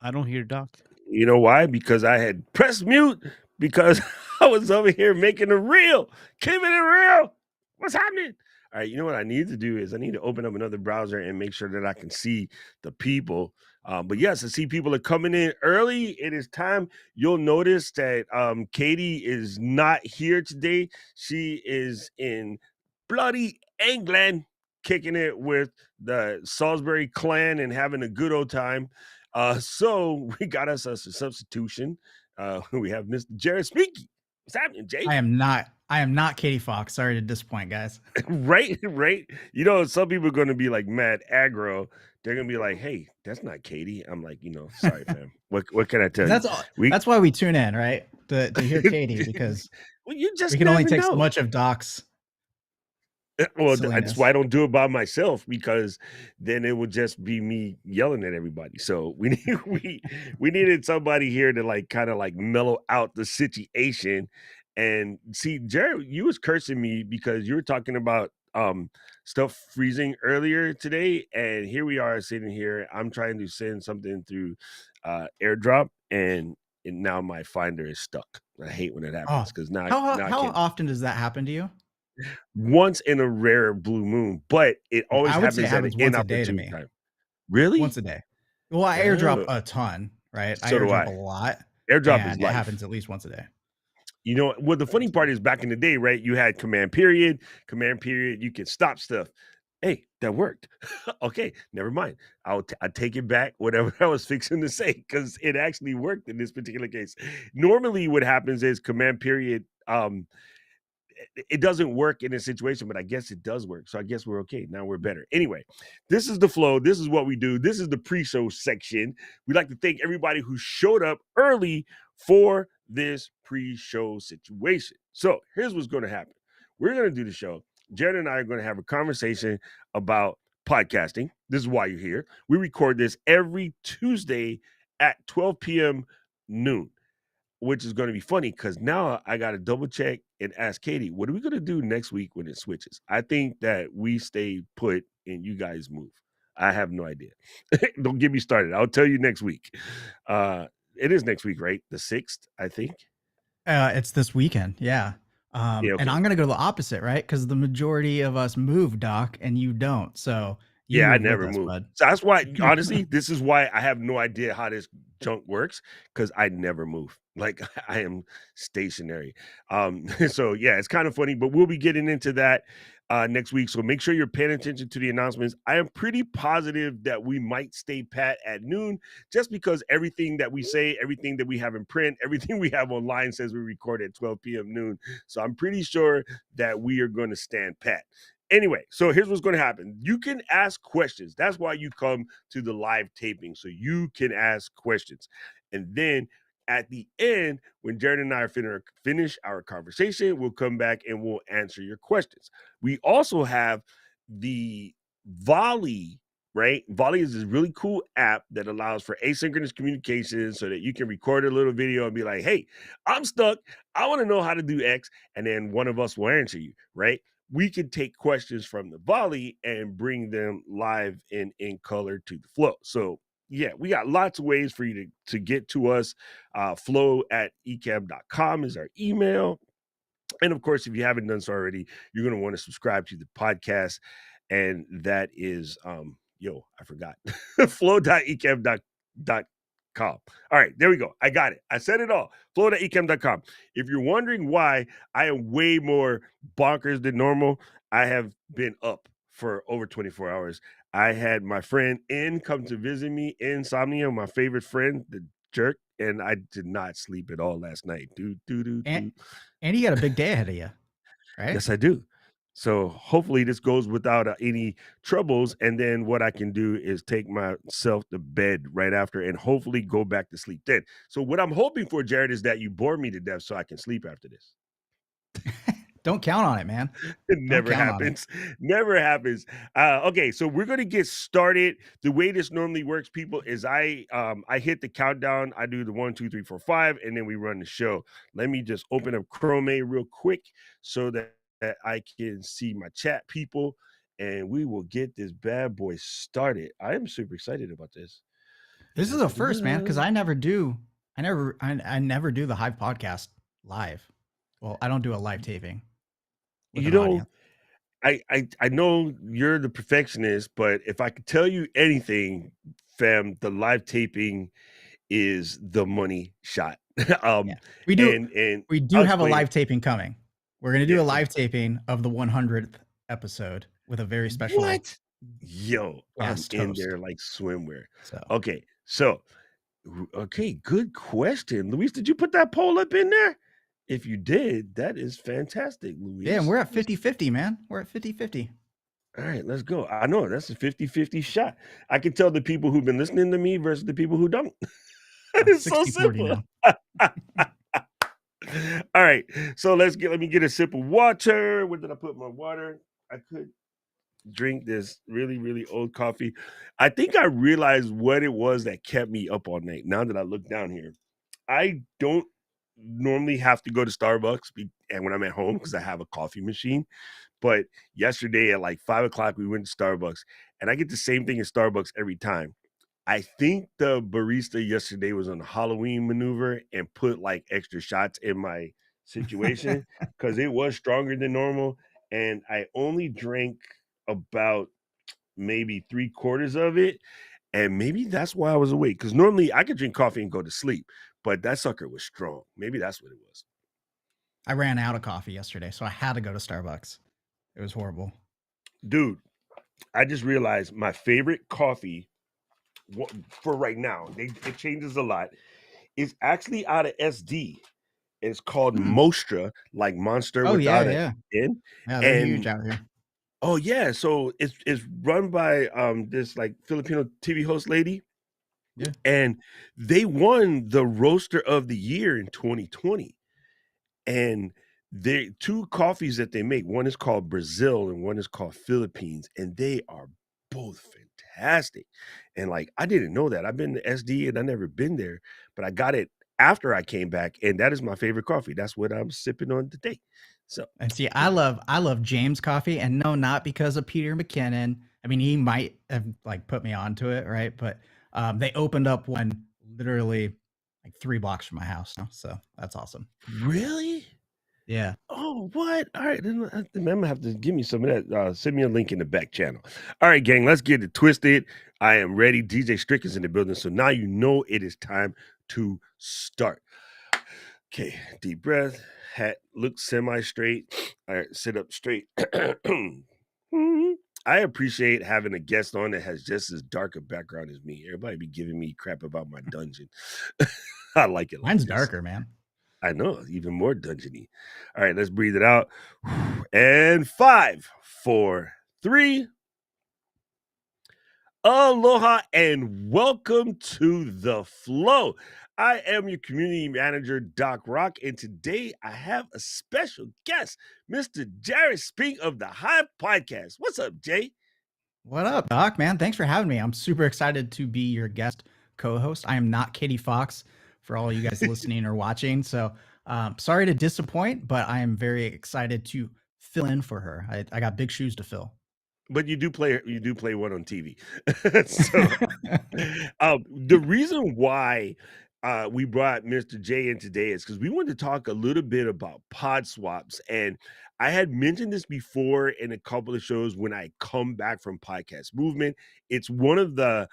I don't hear Doc. You know why? Because I had pressed mute because I was over here making a reel, keeping it real. What's happening? All right, you know what I need to do is I need to open up another browser and make sure that I can see the people. But yes, I see people are coming in early. It is time. You'll notice that Katie is not here today. She is in bloody England, kicking it with the Salisbury clan and having a good old time. So we got us a substitution. We have Mr. Jared Speaky. What's happening, Jay? I am not Katie Fawkes. Sorry to disappoint, guys. Right, right. You know, some people are going to be like mad aggro. They're going to be like, "Hey, that's not Katie." I'm like, sorry, fam. What can I tell you? That's why we tune in, right? To hear Katie, because well, you just we can only take know. so much of Doc's. Well, that's why I don't do it by myself, because then it would just be me yelling at everybody. So we needed somebody here to like kind of like mellow out the situation. And see, Jared, you was cursing me because you were talking about stuff freezing earlier today, and here we are sitting here. I'm trying to send something through AirDrop, and now my Finder is stuck. I hate when it happens because now how often does that happen to you? Once in a rare blue moon, but it always happens at an inopportune time. Really? Once a day. Well, I airdrop a ton, right? So I airdrop a lot. Airdrop is life. It happens at least once a day. You know, well, the funny part is back in the day, right? You had command period, you can stop stuff. Hey, that worked. Okay, never mind. I take it back, whatever I was fixing to say, because it actually worked in this particular case. Normally, what happens is command period, it doesn't work in a situation, but I guess it does work. So I guess we're okay. Now we're better. Anyway, this is the flow. This is what we do. This is the pre-show section. We'd like to thank everybody who showed up early for this pre-show situation. So here's what's going to happen. We're going to do the show. Jared and I are going to have a conversation about podcasting. This is why you're here. We record this every Tuesday at 12 p.m. noon, which is going to be funny because now I got to double check and ask Katie, what are we going to do next week when it switches? I think that we stay put and you guys move. I have no idea. Don't get me started. I'll tell you next week. It is next week, right? The 6th, I think. It's this weekend. Yeah. Yeah, okay. And I'm going to go the opposite, right? Because the majority of us move, Doc, and you don't. So yeah, I never move. So that's why, honestly, this is why I have no idea how this junk works, because I never move. Like, I am stationary. So yeah, it's kind of funny, but we'll be getting into that next week. So make sure you're paying attention to the announcements. I am pretty positive that we might stay pat at noon, just because everything that we say, everything that we have in print, everything we have online says we record at 12 p.m. noon. So I'm pretty sure that we are going to stand pat. Anyway, so here's what's going to happen. You can ask questions. That's why you come to the live taping, so you can ask questions. And then at the end, when Jared and I finish our conversation, we'll come back and we'll answer your questions. We also have the Volley, right? Volley is this really cool app that allows for asynchronous communication so that you can record a little video and be like, hey, I'm stuck. I want to know how to do X. And then one of us will answer you, right? We can take questions from the Volley and bring them live in color to the flow. So yeah, we got lots of ways for you to get to us. flow@ecamm.com is our email. And of course, if you haven't done so already, you're going to want to subscribe to the podcast. And that is, I forgot, flow.ecamm.com. All right, there we go. I got it. I said it all. Flow.ecamm.com. If you're wondering why I am way more bonkers than normal, I have been up for over 24 hours. I had my friend N come to visit me, Insomnia, my favorite friend, the jerk, and I did not sleep at all last night. And you got a big day ahead of you, right? Yes, I do. So hopefully this goes without any troubles. And then what I can do is take myself to bed right after and hopefully go back to sleep then. So what I'm hoping for, Jared, is that you bore me to death so I can sleep after this. Don't count on it, man. It never happens. Never happens. Okay, so we're gonna get started. The way this normally works, people, is I hit the countdown. I do the 1, 2, 3, 4, 5, and then we run the show. Let me just open up Chrome real quick so that I can see my chat, people, and we will get this bad boy started. I am super excited about this. This is a first, man, because I never do the Hive podcast live. Well, I don't do a live taping with You an know, audience. I know you're the perfectionist, but if I could tell you anything, fam, the live taping is the money shot. Yeah. um, We do and we do I'll have a explain it. live taping coming. We're gonna do Yeah. a live taping of the 100th episode with a very special What? Yo, I'm guest in host. there like swimwear. So Okay, so okay, good question. Luis, did you put that poll up in there? If you did, that is fantastic, yeah, and Luis. we're at 50-50, man. We're at 50-50. All right, let's go. I know that's a 50-50 shot. I can tell the people who've been listening to me versus the people who don't. It's so 60-40 simple. now. All right, so let me get a sip of water. Where did I put my water? I could drink this really, really old coffee. I think I realized what it was that kept me up all night. Now that I look down here, I don't normally have to go to Starbucks and when I'm at home because I have a coffee machine. But yesterday at like 5 o'clock, we went to Starbucks, and I get the same thing at Starbucks every time. I think the barista yesterday was on a Halloween maneuver and put like extra shots in my situation because it was stronger than normal. And I only drank about maybe 3/4 of it. And maybe that's why I was awake. Because normally I could drink coffee and go to sleep, but that sucker was strong. Maybe that's what it was. I ran out of coffee yesterday, so I had to go to Starbucks. It was horrible. Dude, I just realized my favorite coffee for right now, it changes a lot, is actually out of SD. It's called Hmm. Mostra, like monster Oh yeah, without an yeah. N. Yeah, they're huge And out here. oh yeah, so it's run by this like Filipino TV host lady, Yeah. and they won the roaster of the year in 2020. And they two coffees that they make, one is called Brazil and one is called Philippines, and they are both fantastic. And like I didn't know that. I've been to SD and I never been there, but I got it after I came back, and that is my favorite coffee. That's what I'm sipping on today. So And see, yeah. I love James Coffee, and no, not because of Peter McKinnon. I mean, he might have like put me onto it, right? But they opened up one literally like 3 blocks from my house now, so that's awesome. Really? Yeah. Oh, what? All right, then I'm gonna have to give me some of that. Send me a link in the back channel. All right, gang, let's get it twisted. I am ready. DJ Strick is in the building, so now you know it is time to start. Okay, deep breath. Hat look semi straight. All right, sit up straight. I appreciate having a guest on that has just as dark a background as me. Everybody be giving me crap about my dungeon. I like it like Mine's this. darker, man. I know, even more dungeony. All right, let's breathe it out. And 5, 4, 3. Aloha and welcome to the flow. I am your community manager, Doc Rock, and today I have a special guest, Mr. Jared Spink of the Hive Podcast. What's up, Jay? What up, Doc, man? Thanks for having me. I'm super excited to be your guest co-host. I am not Katie Fawkes for all you guys listening or watching. So sorry to disappoint, but I am very excited to fill in for her. I got big shoes to fill. But you do play one on TV. So the reason why we brought Mr. J in today is because we wanted to talk a little bit about PodSwaps. And I had mentioned this before in a couple of shows when I come back from Podcast Movement. It's one of the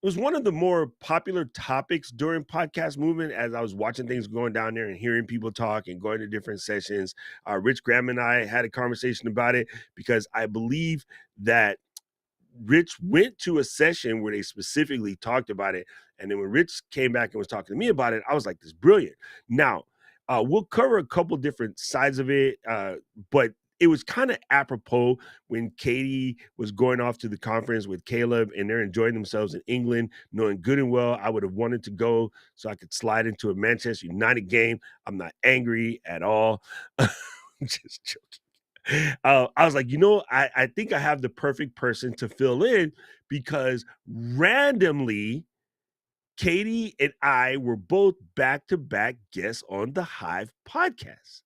it was one of the more popular topics during Podcast Movement as I was watching things going down there and hearing people talk and going to different sessions. Rich Graham and I had a conversation about it because I believe that Rich went to a session where they specifically talked about it. And then when Rich came back and was talking to me about it, I was like, this is brilliant. Now, we'll cover a couple different sides of it, but it was kind of apropos when Katie was going off to the conference with Caleb and they're enjoying themselves in England, knowing good and well I would have wanted to go so I could slide into a Manchester United game. I'm not angry at all. I'm just joking. I was like, I think I have the perfect person to fill in because randomly, Katie and I were both back-to-back guests on the Hive podcast.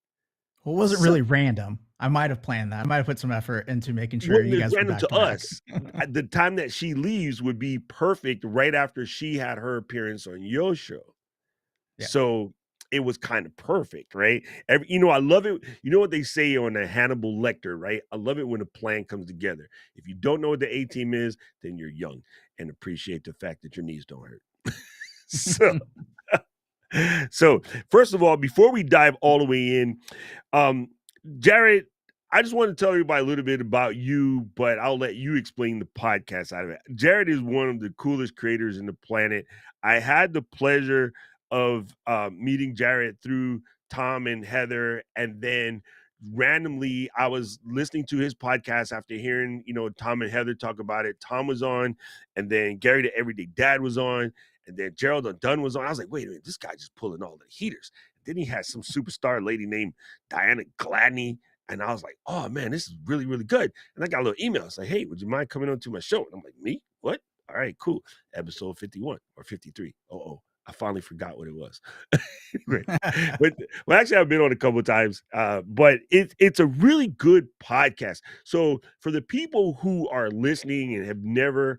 Well, it wasn't So, really random. I might have planned that. I might have put some effort into making sure when you it's guys were random back to to back. us, the time that she leaves would be perfect right after she had her appearance on your show. Yeah. So it was kind of perfect, right? I love it. You know what they say on the Hannibal Lecter, right? I love it when a plan comes together. If you don't know what the A team is, then you're young and appreciate the fact that your knees don't hurt. so so first of all, before we dive all the way in, um, Jared, I just want to tell everybody a little bit about you, but I'll let you explain the podcast out of it. Jared is one of the coolest creators in the planet. I had the pleasure of meeting Jared through Tom and Heather, and then randomly I was listening to his podcast after hearing Tom and Heather talk about it. Tom was on, and then Gary the Everyday Dad was on, and then Gerald Dunn was on. I was like, wait a minute, this guy just pulling all the heaters. Then he had some superstar lady named Diana Gladney. And I was like, oh man, this is really, really good. And I got a little email. It's like, hey, would you mind coming on to my show? And I'm like, me? What? All right, cool. Episode 51 or 53. Oh, I finally forgot what it was. Great. Well, actually, I've been on a couple of times, but it's a really good podcast. So for the people who are listening and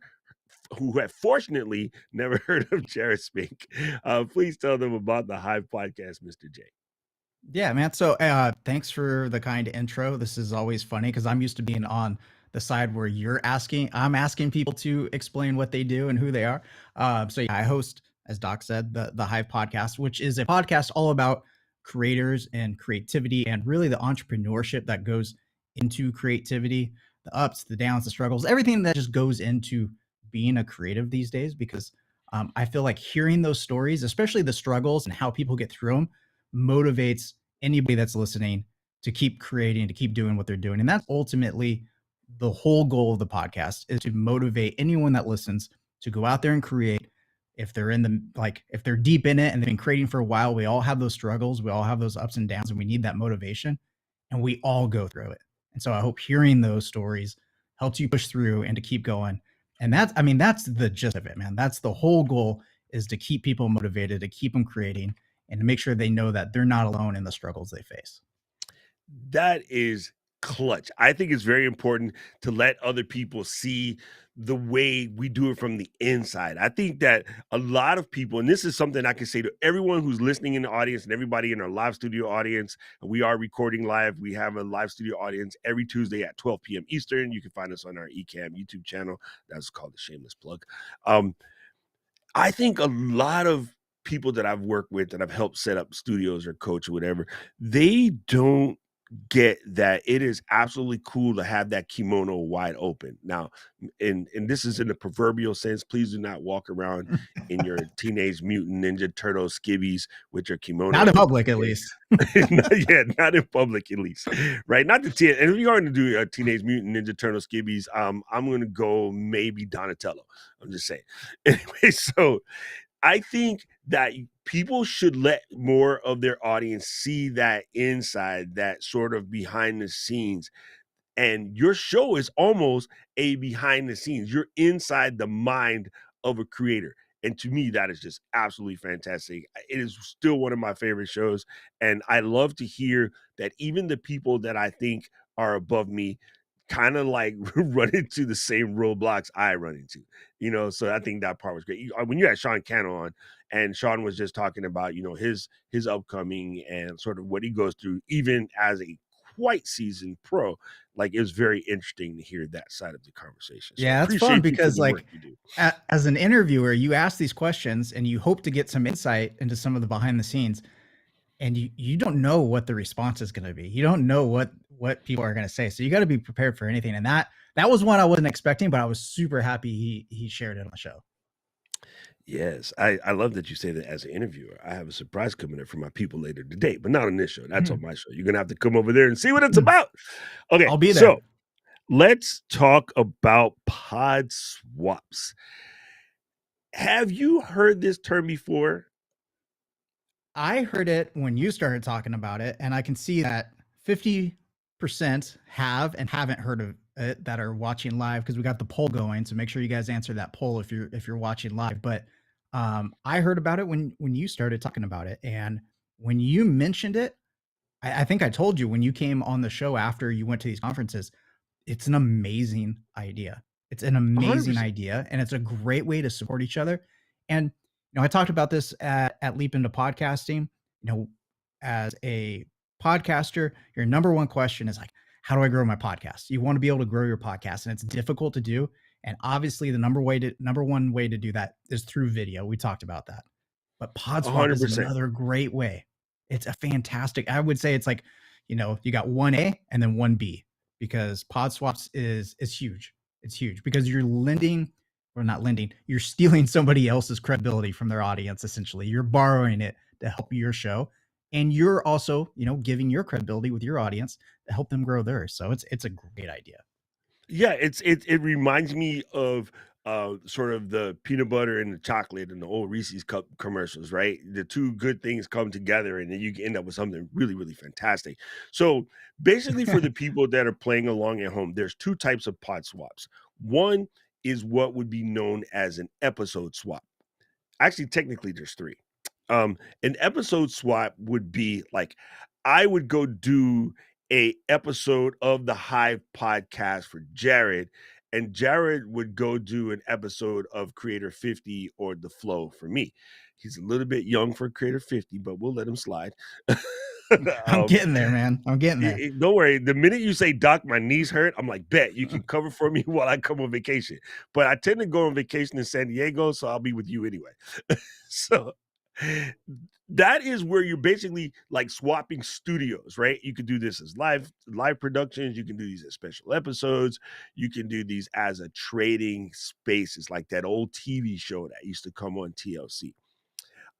who have fortunately never heard of Jared Spink, please tell them about the Hive podcast, Mr. J. Yeah, man. So thanks for the kind intro. This is always funny because I'm used to being on the side where I'm asking people to explain what they do and who they are. So yeah, I host, as Doc said, the Hive podcast, which is a podcast all about creators and creativity and really the entrepreneurship that goes into creativity, the ups, the downs, the struggles, everything that just goes into being a creative these days. Because I feel like hearing those stories, especially the struggles and how people get through them, motivates anybody that's listening to keep creating, to keep doing what they're doing. And that's ultimately the whole goal of the podcast, is to motivate anyone that listens to go out there and create. If they're if they're deep in it and they've been creating for a while, we all have those struggles, we all have those ups and downs, and we need that motivation, and we all go through it. And so I hope hearing those stories helps you push through and to keep going. And that's the gist of it, man. That's the whole goal, is to keep people motivated, to keep them creating, and to make sure they know that they're not alone in the struggles they face. That is clutch. I think it's very important to let other people see the way we do it from the inside. I think that a lot of people, and this is something I can say to everyone who's listening in the audience and everybody in our live studio audience, and we are recording live. We have a live studio audience every Tuesday at 12 p.m. Eastern. You can find us on our Ecamm YouTube channel. That's called the Shameless Plug. I think a lot of people that I've worked with, that I've helped set up studios or coach or whatever, they don't get that it is absolutely cool to have that kimono wide open. Now, and this is in the proverbial sense. Please do not walk around in your Teenage Mutant Ninja Turtle skivvies with your kimono Not in open. public, at Okay? least. Not in public, at least, right? Not the and if you're going to do a Teenage Mutant Ninja Turtle skivvies, I'm going to go maybe Donatello. I'm just saying. Anyway, so I think that people should let more of their audience see that inside, that sort of behind the scenes. And your show is almost a behind the scenes. You're inside the mind of a creator. And to me, that is just absolutely fantastic. It is still one of my favorite shows. And I love to hear that even the people that I think are above me kind of like run into the same roadblocks I run into. So I think that part was great. When you had Sean Cannell on, and Sean was just talking about, his upcoming and sort of what he goes through, even as a quite seasoned pro. Like, it was very interesting to hear that side of the conversation. So I Yeah, it's fun appreciate you for because the work like you do. as an interviewer, you ask these questions and you hope to get some insight into some of the behind the scenes, and you don't know what the response is going to be. You don't know what people are going to say. So you got to be prepared for anything. And that was one I wasn't expecting, but I was super happy he shared it on the show. Yes, I love that you say that as an interviewer. I have a surprise coming up for my people later today, but not on this show. That's on my show. You're gonna have to come over there and see what it's about. Okay, I'll be there. so let's talk about pod swaps. Have you heard this term before? I heard it when you started talking about it, and I can see that 50% have and haven't heard of it that are watching live, because we got the poll going. So make sure you guys answer that poll if you're watching live. But I heard about it when you started talking about it, and when you mentioned it, I think I told you when you came on the show after you went to these conferences, it's an amazing idea. It's an amazing 100%. idea, and it's a great way to support each other. And I talked about this at Leap into Podcasting. As a podcaster, your number one question is like, how do I grow my podcast? You want to be able to grow your podcast, and it's difficult to do. And obviously, the number one way to do that is through video. We talked about that, but PodSwap is 100%. another great way. It's a fantastic. I would say it's like, you got 1A and then 1B, because PodSwaps is huge. It's huge because you're not lending, you're stealing somebody else's credibility from their audience. Essentially, you're borrowing it to help your show, and you're also, giving your credibility with your audience to help them grow theirs. So it's a great idea. Yeah, it reminds me of sort of the peanut butter and the chocolate and the old Reese's cup commercials, right? The two good things come together and then you end up with something really, really fantastic. So basically, for the people that are playing along at home, there's two types of pod swaps. One is what would be known as an episode swap. Actually, technically, there's three. An episode swap would be like I would go do a episode of the Hive podcast for Jared, and Jared would go do an episode of Creator 50 or The Flow for me. He's a little bit young for Creator 50, but we'll let him slide. I'm um, getting there, man. I'm getting there. don't worry. The minute you say, Doc, my knees hurt, I'm like, bet you can cover for me while I come on vacation. But I tend to go on vacation in San Diego, so I'll be with you anyway. So that is where you're basically like swapping studios, right? You could do this as live productions, you can do these as special episodes, you can do these as a trading space. It's like that old TV show that used to come on TLC.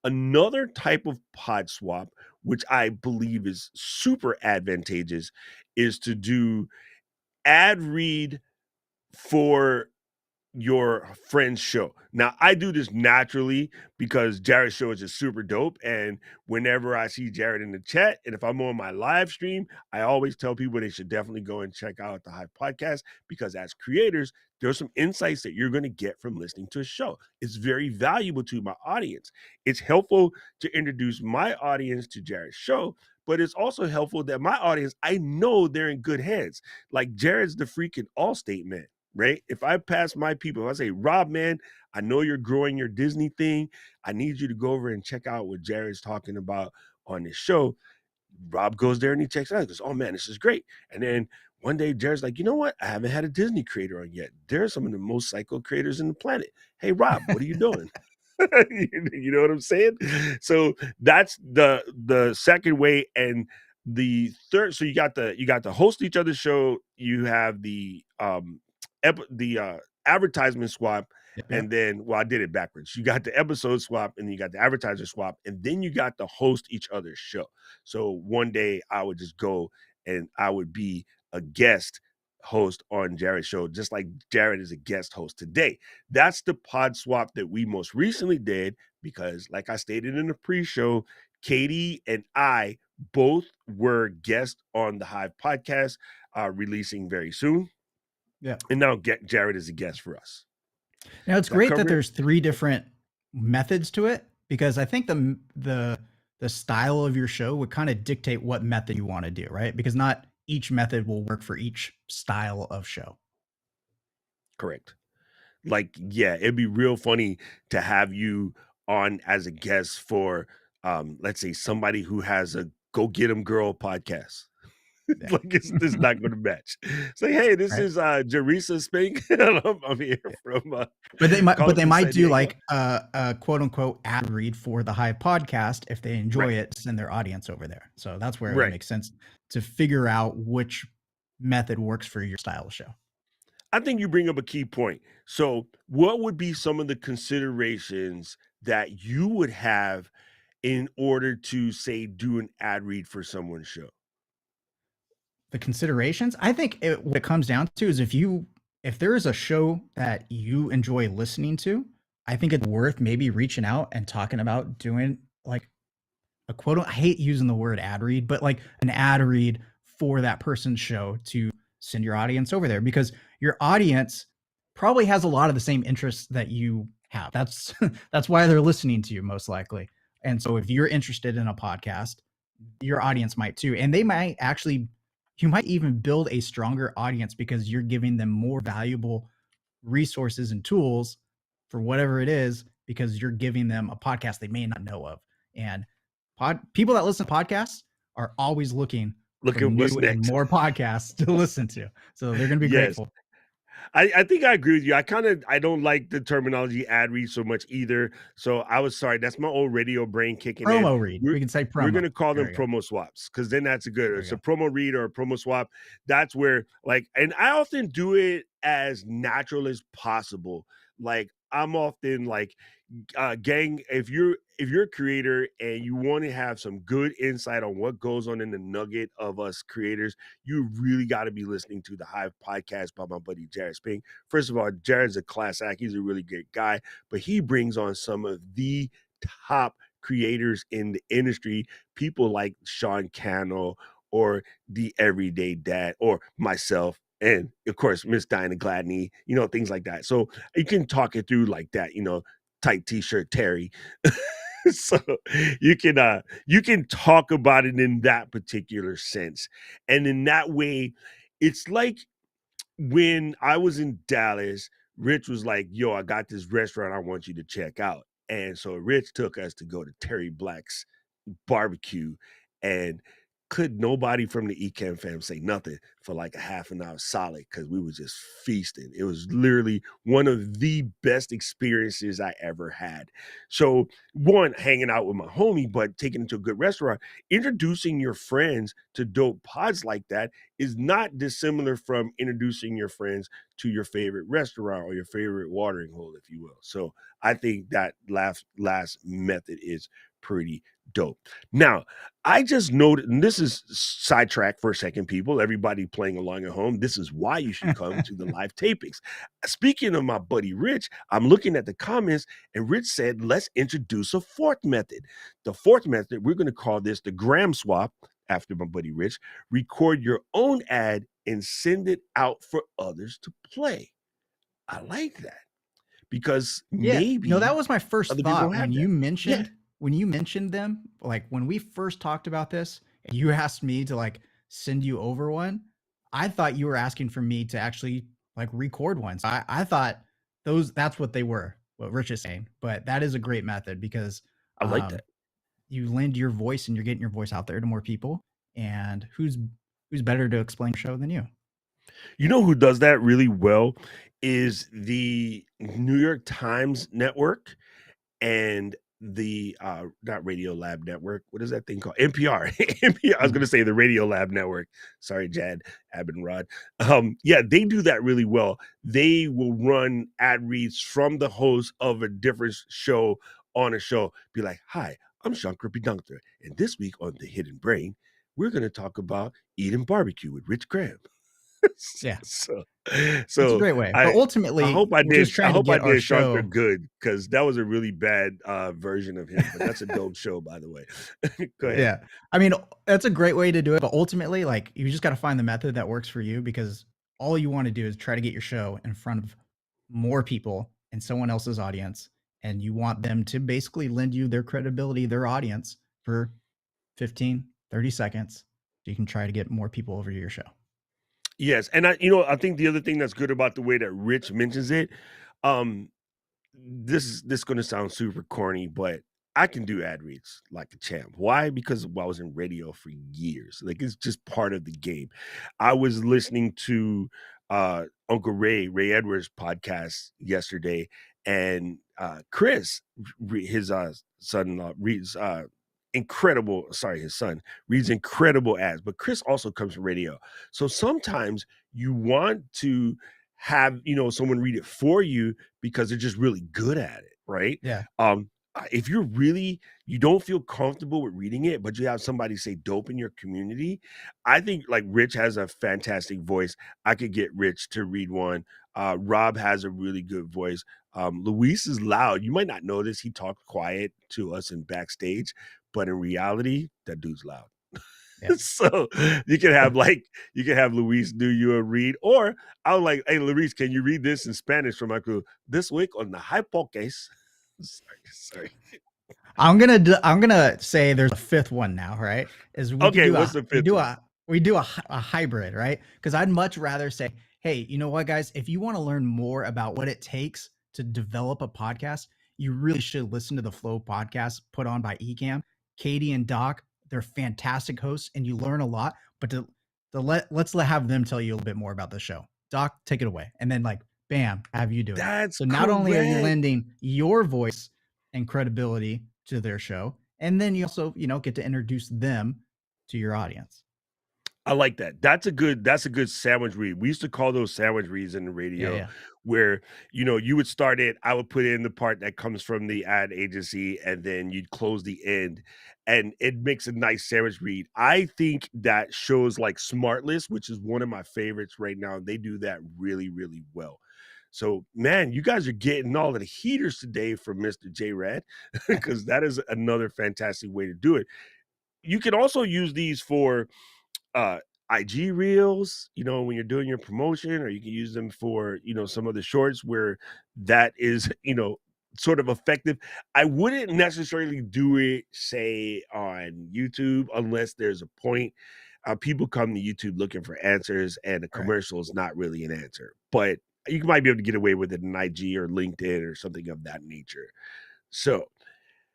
Another type of pod swap, which I believe is super advantageous, is to do ad read for your friend's show. Now, I do this naturally because Jared's show is just super dope. And whenever I see Jared in the chat, and if I'm on my live stream, I always tell people they should definitely go and check out the Hive podcast, because as creators, there's some insights that you're going to get from listening to a show. It's very valuable to my audience. It's helpful to introduce my audience to Jared's show, but it's also helpful that my audience, I know they're in good hands. Like Jared's the freaking Allstate man, right? If I pass my people, if I say, Rob, man, I know you're growing your Disney thing. I need you to go over and check out what Jared's talking about on this show. Rob goes there and he checks it out. He goes, oh man, this is great. And then one day Jared's like, you know what? I haven't had a Disney creator on yet. They're some of the most psycho creators in the planet. Hey, Rob, what are you doing? You know what I'm saying? So that's the second way. And the third, so you got the host each other's show, you have the advertisement swap, Yep. and then, well, I did it backwards. You got the episode swap, and then you got the advertiser swap, and then you got the host each other's show. So one day I would just go and I would be a guest host on Jared's show, just like Jared is a guest host today. That's the pod swap that we most recently did, because like I stated in the pre-show, Katie and I both were guests on the Hive podcast, releasing very soon. Yeah. And now Jared is a guest for us. Now it's great that there's three different methods to it, because I think the style of your show would kind of dictate what method you want to do, right? Because not each method will work for each style of show. Correct. Like, yeah, it'd be real funny to have you on as a guest for, let's say, somebody who has a Go Get 'Em Girl podcast. Yeah. Like it's not going to match. Say, hey, this Right. is Jerisa Spink. I'm here from. But they might do Diego. like a quote unquote ad read for the Hive podcast if they enjoy it, send their audience over there. So that's where it would make sense to figure out which method works for your style of show. I think you bring up a key point. So, what would be some of the considerations that you would have in order to, say, do an ad read for someone's show? The considerations, I think what it comes down to is if there is a show that you enjoy listening to, I think it's worth maybe reaching out and talking about doing like a quote. I hate using the word ad read, but like an ad read for that person's show to send your audience over there, because your audience probably has a lot of the same interests that you have. That's why they're listening to you most likely. And so if you're interested in a podcast, your audience might too. And they might actually, you might even build a stronger audience because you're giving them more valuable resources and tools for whatever it is, because you're giving them a podcast they may not know of. And people that listen to podcasts are always looking Look for at what's new and next. more podcasts to listen to. So they're going to be Yes. grateful. I think I agree with you. I don't like the terminology ad read so much either. So I was sorry. That's my old radio brain kicking in. Promo read. We can say We're promo. gonna call There them we go. promo swaps because then that's a good. There we It's a go. promo read or a promo swap. That's where like, and I often do it as natural as possible. Like I'm often like, gang, if you're a creator and you want to have some good insight on what goes on in the nugget of us creators, you really got to be listening to the Hive podcast by my buddy Jared Spink. First of all, Jared's a class act. He's a really great guy, but he brings on some of the top creators in the industry, people like Sean Cannell or the Everyday Dad or myself, and of course Miss Diana Gladney, things like that. So you can talk it through like that, tight t-shirt Terry. So you can talk about it in that particular sense. And in that way, it's like when I was in Dallas, Rich was like, yo, I got this restaurant I want you to check out. And so Rich took us to go to Terry Black's barbecue, and could nobody from the Ecamm fam say nothing for like a half an hour solid because we were just feasting. It was literally one of the best experiences I ever had. So, one, hanging out with my homie, but taking it to a good restaurant, introducing your friends to dope pods like that is not dissimilar from introducing your friends to your favorite restaurant or your favorite watering hole, if you will. So, I think that last method is pretty dope. Now, I just noted, and this is sidetrack for a second, people, everybody playing along at home. This is why you should come to the live tapings. Speaking of my buddy Rich, I'm looking at the comments, and Rich said, let's introduce a fourth method. The fourth method, we're going to call this the gram swap, after my buddy Rich. Record your own ad and send it out for others to play. I like that because Yeah, no, that maybe was my first other people thought don't when have that. you Yeah, mentioned them, like when we first talked about this and you asked me to like send you over one. I thought you were asking for me to actually like record one. So I thought that's what they were, what Rich is saying. But that is a great method because I like that. you lend your voice and you're getting your voice out there to more people. And who's better to explain your show than you? You know who does that really well is the New York Times network and the not Radio Lab Network. What is that thing called? NPR. NPR. I was Mhm. gonna say the Radio Lab Network. Sorry, Jad, Abinrod. Yeah, they do that really well. They will run ad reads from the host of a different show on a show. Be like, hi, I'm Sean Crippy Dunkter, and this week on The Hidden Brain, we're gonna talk about eating barbecue with Rich Graham. Yeah, so it's a so great way. But I ultimately, hope I we're just did I trying to hope I get our did Shankar show. good because that was a really bad version of him, but that's a dope show, by the way. Go ahead. Yeah. I mean, that's a great way to do it, but ultimately, like, you just got to find the method that works for you, because all you want to do is try to get your show in front of more people in someone else's audience. And you want them to basically lend you their credibility, their audience, for 15, 30 seconds. So you can try to get more people over to your show. Yes, and I think the other thing that's good about the way that Rich mentions it, um, this gonna sound super corny, but I can do ad reads like a champ. Why? Because I was in radio for years. Like it's just part of the game. I was listening to Uncle Ray Edwards podcast yesterday, and Chris, his son-in-law, reads his son reads incredible ads, but Chris also comes from radio. So sometimes you want to have someone read it for you because they're just really good at it, right? Yeah. If you don't feel comfortable with reading it, but you have somebody say dope in your community, I think like Rich has a fantastic voice. I could get Rich to read one. Rob has a really good voice. Luis is loud. You might not notice he talked quiet to us in backstage, but in reality, that dude's loud. Yeah. So you can have Luis do you a read, or I was like, hey Luis, can you read this in Spanish for my crew this week on the High Pockets? Sorry. I'm gonna say there's a fifth one now, right? Is we could Okay, do what's a the fifth one? a hybrid, right? Because I'd much rather say, hey, you know what, guys? If you want to learn more about what it takes to develop a podcast, you really should listen to the Flow podcast put on by Ecamm. Katie and Doc, they're fantastic hosts, and you learn a lot. But let's have them tell you a little bit more about the show. Doc, take it away, and then like, bam, have you doing it. That's So not only are you correct. lending your voice and credibility to their show, and then you also, get to introduce them to your audience. I like that. That's a good sandwich read. We used to call those sandwich reads in the Yeah, radio yeah. where, you would start it, I would put in the part that comes from the ad agency, and then you'd close the end, and it makes a nice sandwich read. I think that shows like Smartless, which is one of my favorites right now, they do that really, really well. So, man, you guys are getting all of the heaters today from Mr. J Rad because that is another fantastic way to do it. You can also use these for uh IG reels, when you're doing your promotion, or you can use them for, some of the shorts where that is, sort of effective. I wouldn't necessarily do it, say, on YouTube unless there's a point. People come to YouTube looking for answers, and a Right. commercial is not really an answer. But you might be able to get away with it in IG or LinkedIn or something of that nature. So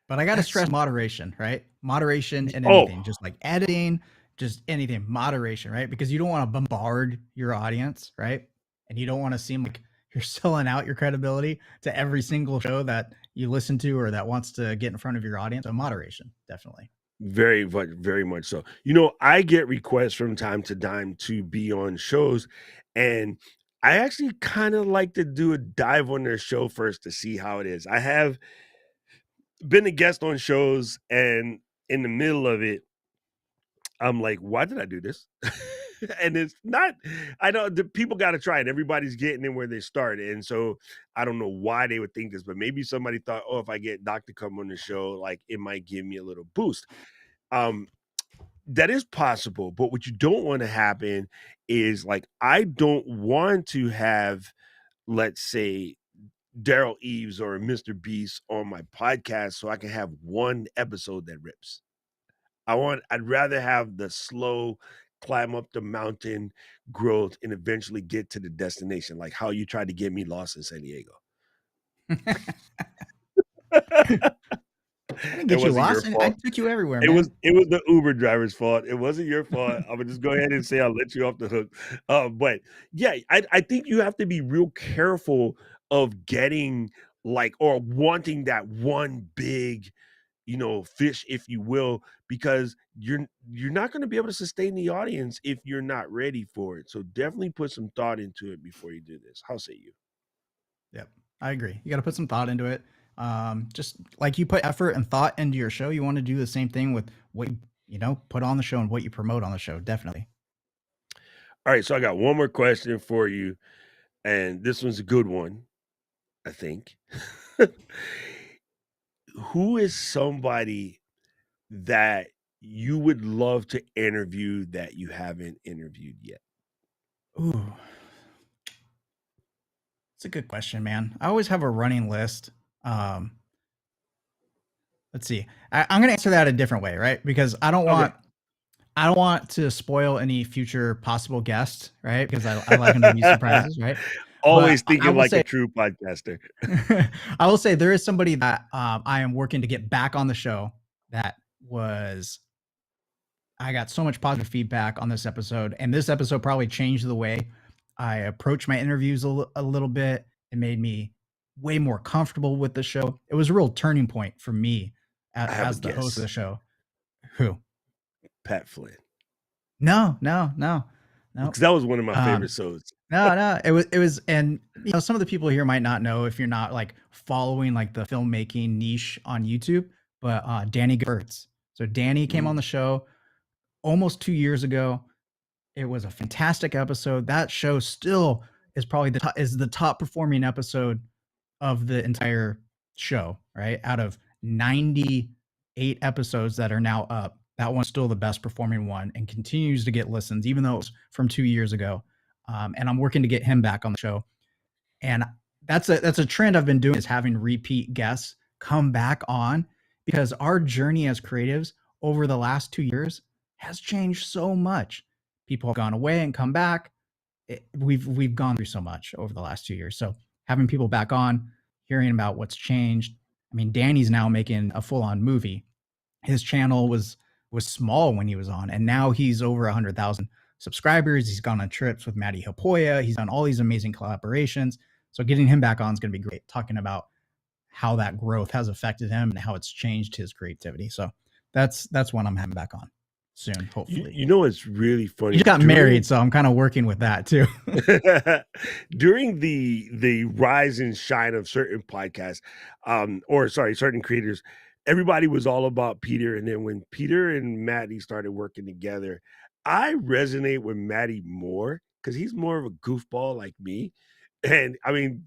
But I got to that's stress moderation, right? Moderation in oh, anything, just like editing, just anything, moderation, right? Because you don't want to bombard your audience, right? And you don't want to seem like you're selling out your credibility to every single show that you listen to or that wants to get in front of your audience. So moderation, definitely. very much so. I get requests from time to time to be on shows, and I actually kind of like to do a dive on their show first to see how it is. I have been a guest on shows, and in the middle of it, I'm like, why did I do this? And it's not, I know the people got to try it. Everybody's getting in where they start. And so I don't know why they would think this, but maybe somebody thought, oh, if I get Doc to come on the show, like it might give me a little boost. Um, that is possible, but what you don't want to happen is like I don't want to have, let's say, Daryl Eves or Mr. Beast on my podcast so I can have one episode that rips. I'd rather have the slow climb up the mountain growth and eventually get to the destination, like how you tried to get me lost in San Diego. I didn't It get you wasn't your lost. I fault. took you everywhere, It was man. it was the Uber driver's fault. It wasn't your fault. Imma just go ahead and say I let you off the hook. But yeah, I think you have to be real careful of getting like or wanting that one big, fish, if you will, because you're not gonna be able to sustain the audience if you're not ready for it. So definitely put some thought into it before you do this. How say you? Yep, I agree. You got to put some thought into it. Just like you put effort and thought into your show, you want to do the same thing with what put on the show and what you promote on the show. Definitely. All right, so I got one more question for you, and this one's a good one, I think. Who is somebody that you would love to interview that you haven't interviewed yet? Ooh, it's a good question, man. I always have a running list. Um, let's see. I'm going to answer that a different way, right? Because Okay. I don't want to spoil any future possible guests, right? Because I like them to be surprises, right? But Always I thinking will like a say true podcaster. I will say there is somebody that I am working to get back on the show that was I got so much positive feedback on this episode, and this episode probably changed the way I approach my interviews a little bit. It made me way more comfortable with the show. It was a real turning point for me I have a as the host of guess. the show. Who? Pat Flynn. No, no, no, no. Because that was one of my favorite Um, shows. no, no. It was, and some of the people here might not know if you're not like following like the filmmaking niche on YouTube, but Danny Gertz. So Danny came on Mm, the show almost 2 years ago. It was a fantastic episode. That show still is probably is the top performing episode of the entire show, right? Out of 98 episodes that are now up, that one's still the best performing one and continues to get listens, even though it was from 2 years ago. And I'm working to get him back on the show. And that's a trend I've been doing is having repeat guests come back on because our journey as creatives over the last 2 years has changed so much. People have gone away and come back. We've gone through so much over the last 2 years. So having people back on, hearing about what's changed. I mean, Danny's now making a full-on movie. His channel was small when he was on, and now he's over 100,000 subscribers. He's gone on trips with Maddie Hapoya. He's done all these amazing collaborations. So getting him back on is going to be great, talking about how that growth has affected him and how it's changed his creativity. So that's one I'm having back on soon, hopefully. You know, it's really funny. He just got married, so I'm kind of working with that too. During the rise and shine of certain podcasts, certain creators, everybody was all about Peter. And then when Peter and Maddie started working together, I resonate with Maddie more because he's more of a goofball like me. And I mean,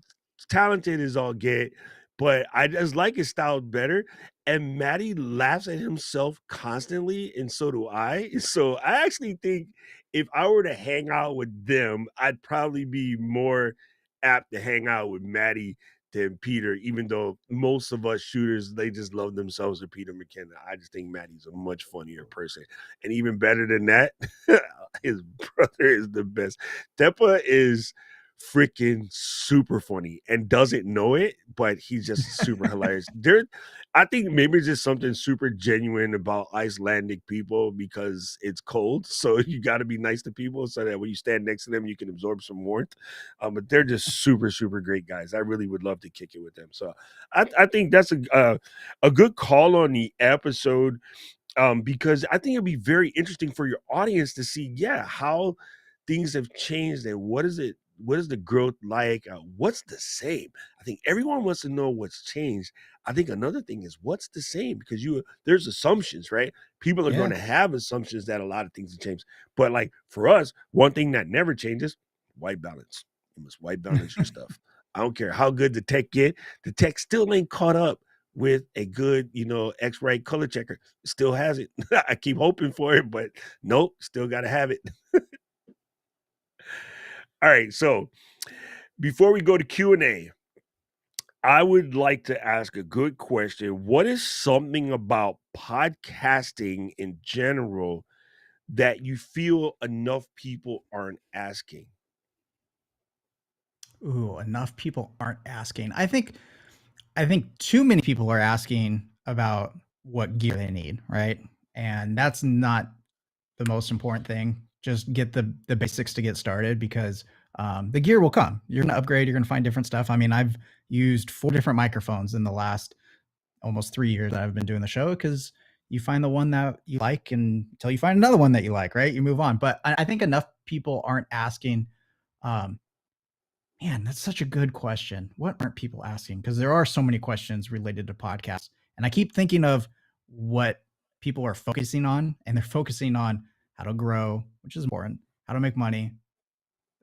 talented as all get, but I just like his style better. And Maddie laughs at himself constantly, and so do I. So I actually think if I were to hang out with them, I'd probably be more apt to hang out with Maddie than Peter, even though most of us shooters, they just love themselves with Peter McKenna. I just think Maddie's a much funnier person. And even better than that, his brother is the best. Tepa is freaking super funny and doesn't know it, but he's just super hilarious. I think maybe it's just something super genuine about Icelandic people because it's cold. So you got to be nice to people so that when you stand next to them, you can absorb some warmth. But they're just super, super great guys. I really would love to kick it with them. So I think that's a good call on the episode, because I think it'd be very interesting for your audience to see, how things have changed and what is the growth like? What's the same? I think everyone wants to know what's changed. I think another thing is what's the same, because there's assumptions, right? People are going to have assumptions that a lot of things have changed. But like for us, one thing that never changes, white balance. You must white balance your stuff. I don't care how good the tech get, the tech still ain't caught up with a good, X-ray color checker. It still has it. I keep hoping for it, but nope, still got to have it. All right, so before we go to Q&A, I would like to ask a good question. What is something about podcasting in general that you feel enough people aren't asking? Ooh, enough people aren't asking. I think too many people are asking about what gear they need, right? And that's not the most important thing. Just get the basics to get started, because the gear will come. You're going to upgrade. You're going to find different stuff. I mean, I've used 4 different microphones in the last almost 3 years that I've been doing the show, because you find the one that you like until you find another one that you like, right? You move on. But I think enough people aren't asking. Man, that's such a good question. What aren't people asking? Because there are so many questions related to podcasts. And I keep thinking of what people are focusing on, and they're focusing on how to grow, which is important, how to make money.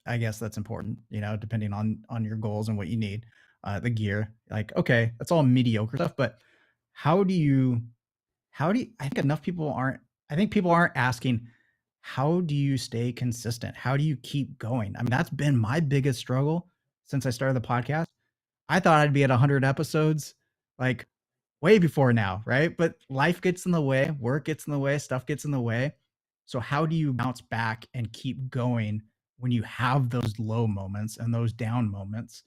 I guess that's important, depending on your goals and what you need. The gear, like, okay, that's all mediocre stuff, but how do you I think enough people aren't I think people aren't asking, how do you stay consistent? How do you keep going? I mean, that's been my biggest struggle since I started the podcast. I thought I'd be at 100 episodes like way before now, right? But life gets in the way, work gets in the way, stuff gets in the way. So how do you bounce back and keep going when you have those low moments and those down moments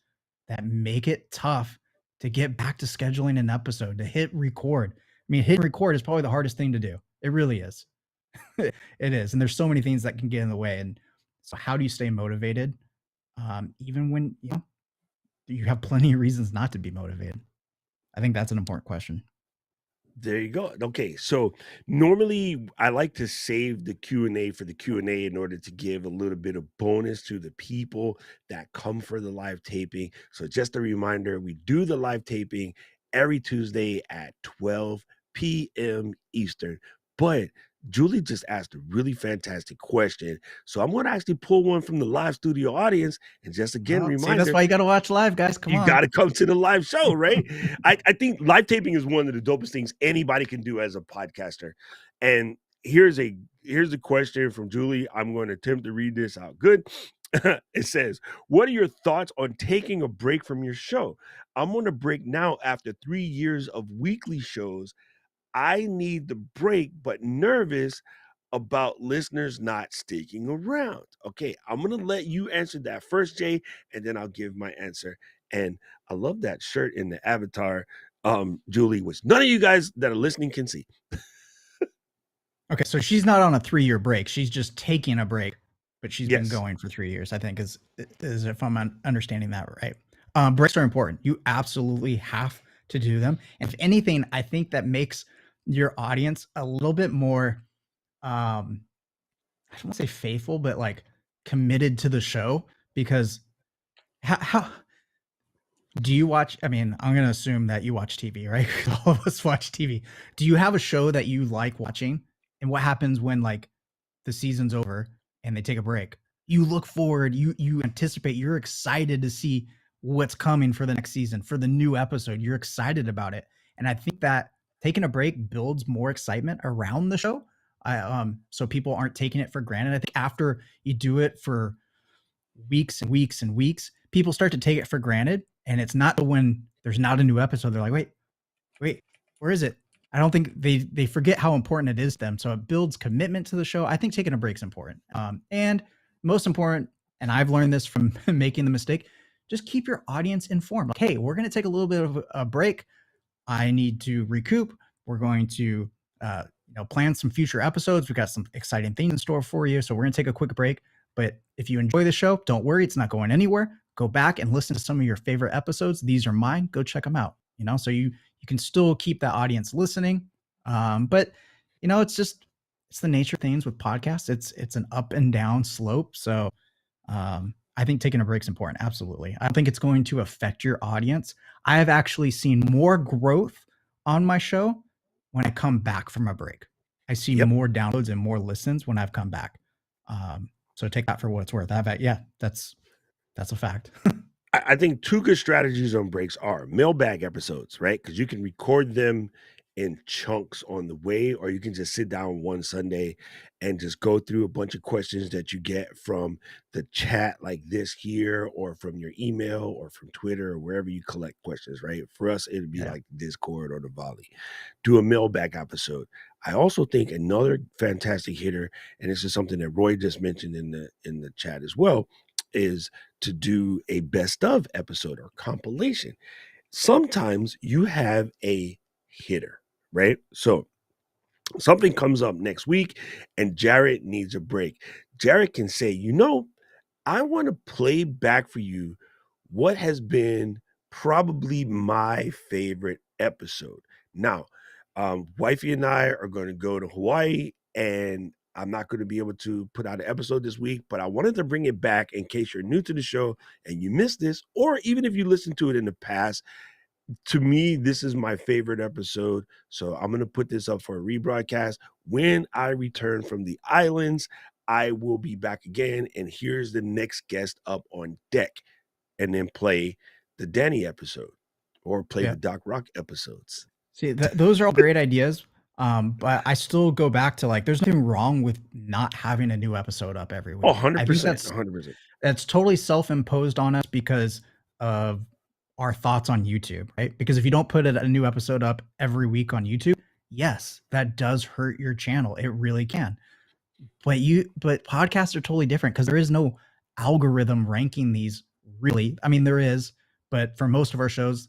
that make it tough to get back to scheduling an episode, to hit record? I mean, hitting record is probably the hardest thing to do. It really is. It is. And there's so many things that can get in the way. And so how do you stay motivated? Even when you have plenty of reasons not to be motivated? I think that's an important question. There you go. Okay, so normally I like to save the Q&A for the Q&A in order to give a little bit of bonus to the people that come for the live taping. So just a reminder, we do the live taping every Tuesday at 12 p.m. Eastern. But Julie just asked a really fantastic question. So I'm going to actually pull one from the live studio audience and just again See, that's reminder, why you got to watch live, guys. Come you on. got to come to the live show, right? I think live taping is one of the dopest things anybody can do as a podcaster. And here's a question from Julie. I'm going to attempt to read this out good. It says, what are your thoughts on taking a break from your show? I'm on a break now after 3 years of weekly shows. I need the break, but nervous about listeners not sticking around. Okay, I'm gonna let you answer that first, Jay, and then I'll give my answer. And I love that shirt in the avatar, Julie, which none of you guys that are listening can see. Okay, so she's not on a 3-year break. She's just taking a break, but she's been Yes. going for 3 years, I think is if I'm understanding that right. Breaks are important. You absolutely have to do them. And if anything, I think that makes your audience a little bit more, I don't want to say faithful, but like committed to the show because how do you watch? I mean, I'm going to assume that you watch TV, right? All of us watch TV. Do you have a show that you like watching? And what happens when like the season's over and they take a break? You look forward, you anticipate, you're excited to see what's coming for the next season, for the new episode. You're excited about it. And I think that taking a break builds more excitement around the show. So people aren't taking it for granted. I think after you do it for weeks and weeks and weeks, people start to take it for granted. And it's not when there's not a new episode, they're like, wait, where is it? I don't think they forget how important it is to them. So it builds commitment to the show. I think taking a break is important. And most important, and I've learned this from making the mistake, just keep your audience informed. Like, hey, we're going to take a little bit of a break. I need to recoup. We're going to plan some future episodes. We've got some exciting things in store for you. So we're going to take a quick break. But if you enjoy the show, don't worry, it's not going anywhere. Go back and listen to some of your favorite episodes. These are mine. Go check them out. So you can still keep that audience listening. But it's the nature of things with podcasts. It's an up and down slope. So I think taking a break is important. Absolutely. I don't think it's going to affect your audience. I have actually seen more growth on my show when I come back from a break. I see Yep. more downloads and more listens when I've come back. So take that for what it's worth. That's a fact. I think two good strategies on breaks are mailbag episodes, right? Because you can record them in chunks on the way, or you can just sit down one Sunday and just go through a bunch of questions that you get from the chat like this here, or from your email, or from Twitter, or wherever you collect questions, right? For us, it'd be Yeah. like Discord or the Volley. Do a mailbag episode. I also think another fantastic hitter, and this is something that Roy just mentioned in the chat as well, is to do a best of episode or compilation. Sometimes you have a hitter, right? So something comes up next week and Jared needs a break. Jared can say, I want to play back for you what has been probably my favorite episode. Now, wifey and I are going to go to Hawaii, and I'm not going to be able to put out an episode this week, but I wanted to bring it back in case you're new to the show and you missed this, or even if you listened to it in the past. To me, this is my favorite episode. So I'm going to put this up for a rebroadcast. When I return from the islands, I will be back again. And here's the next guest up on deck. And then play the Danny episode or play Yeah. the Doc Rock episodes. See, those are all great ideas. But I still go back to like, there's nothing wrong with not having a new episode up every Oh, week. I think 100%. 100%. that's totally self-imposed on us because of our thoughts on YouTube, right? Because if you don't put a new episode up every week on YouTube, yes, that does hurt your channel. It really can. But podcasts are totally different because there is no algorithm ranking these really. I mean, there is, but for most of our shows,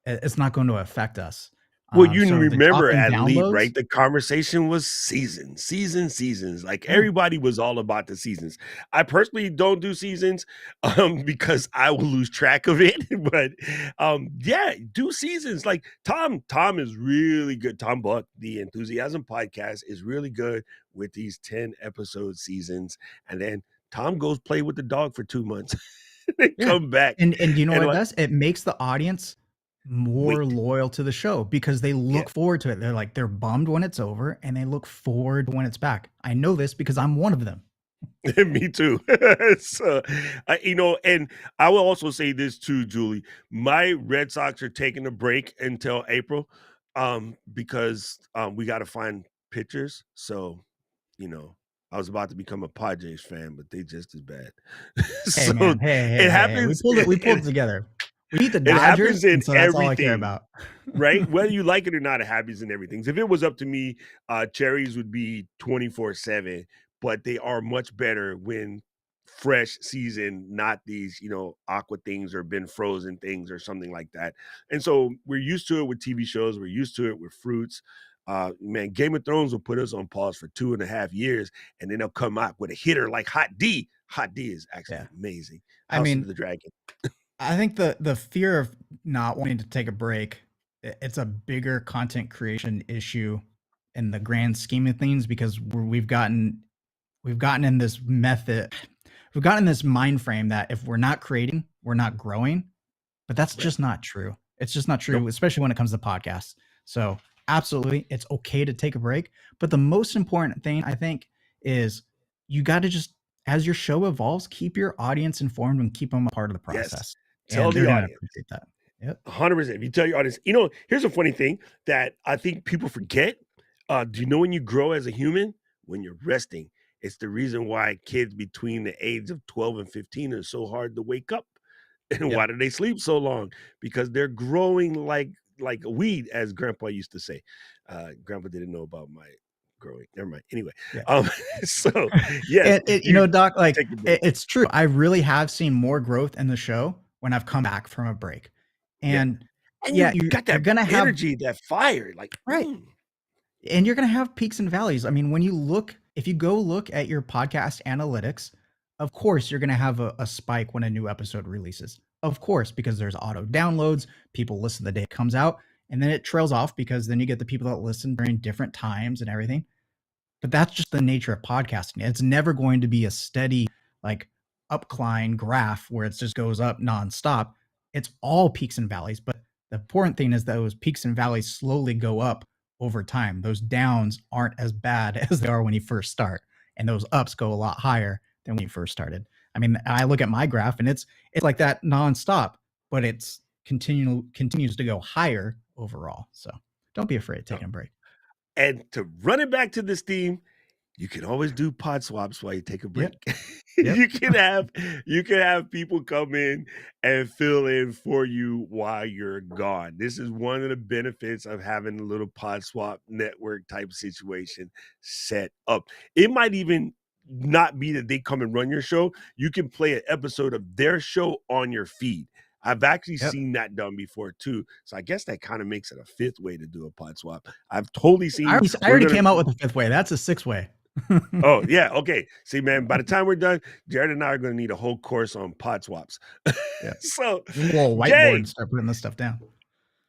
it's not going to affect us. Well, you So the drop remember in at Lead, downloads, right? The conversation was seasons. Like yeah, everybody was all about the seasons. I personally don't do seasons because I will lose track of it. But yeah, do seasons. Like Tom is really good. Tom Buck, the Enthusiasm podcast, is really good with these 10 episode seasons. And then Tom goes play with the dog for 2 months and yeah. come back And you know and what it like does? It makes the audience more wait. loyal to the show because they Yeah. look forward to it. They're bummed when it's over and they look forward when it's back. I know this because I'm one of them. Me too. So, and I will also say this too, Julie. My Red Sox are taking a break until April, because we got to find pitchers. So, I was about to become a Padres fan, but they just as bad. Hey So man, hey, it hey, hey, hey. We happens. pulled it together. We beat the It Dodgers, happens in and so that's all I care everything. about. Right? Whether you like it or not, it happens in everything. If it was up to me, cherries would be 24/7, but they are much better when fresh season, not these, aqua things or been frozen things or something like that. And so we're used to it with TV shows, we're used to it with fruits. Man, Game of Thrones will put us on pause for 2.5 years, and then they'll come out with a hitter like Hot D. Hot D is actually Yeah. amazing. I House of mean, the Dragon. I think the fear of not wanting to take a break, it's a bigger content creation issue in the grand scheme of things because we've gotten in this method, we've gotten in this mind frame that if we're not creating, we're not growing. But that's Right. just not true. It's just not true, Nope. especially when it comes to podcasts. So, absolutely, it's okay to take a break. But the most important thing, I think, is you got to just, as your show evolves, keep your audience informed and keep them a part of the Yes. process. Tell And the they're going to audience. appreciate that. Yep. 100%. If you tell your audience, here's a funny thing that I think people forget. Do you know when you grow as a human? When you're resting. It's the reason why kids between the age of 12 and 15 are so hard to wake up. And why Yep. do they sleep so long? Because they're growing like a weed, as Grandpa used to say. Grandpa didn't know about my growing. Never mind. Anyway, Yeah. um, so yes, And you Doc, like take a break. it's true. I really have seen more growth in the show when I've come back from a break. Yeah. And And yeah, you got you're that gonna have energy, that fire. Like, right. And you're going to have peaks and valleys. I mean, if you go look at your podcast analytics, of course, you're going to have a spike when a new episode releases. Of course, because there's auto downloads, people listen the day it comes out, and then it trails off because then you get the people that listen during different times and everything. But that's just the nature of podcasting. It's never going to be a steady, like, upcline graph where it just goes up nonstop. It's all peaks and valleys. But the important thing is that those peaks and valleys slowly go up over time. Those downs aren't as bad as they are when you first start. And those ups go a lot higher than when you first started. I mean, I look at my graph and it's like that nonstop, but it's continues to go higher overall. So don't be afraid of taking a break. And to run it back to this theme, you can always do pod swaps while you take a break. Yep. Yep. You can have people come in and fill in for you while you're gone. This is one of the benefits of having a little pod swap network type situation set up. It might even not be that they come and run your show. You can play an episode of their show on your feed. I've actually Yep. seen that done before too. So I guess that kind of makes it a fifth way to do a pod swap. I've totally I seen already came out with a fifth way. That's a sixth way. Oh, yeah, okay. See, man, by the time we're done, Jared and I are gonna need a whole course on pod swaps. Yeah. So, A little whiteboard and Jay, start putting this stuff down.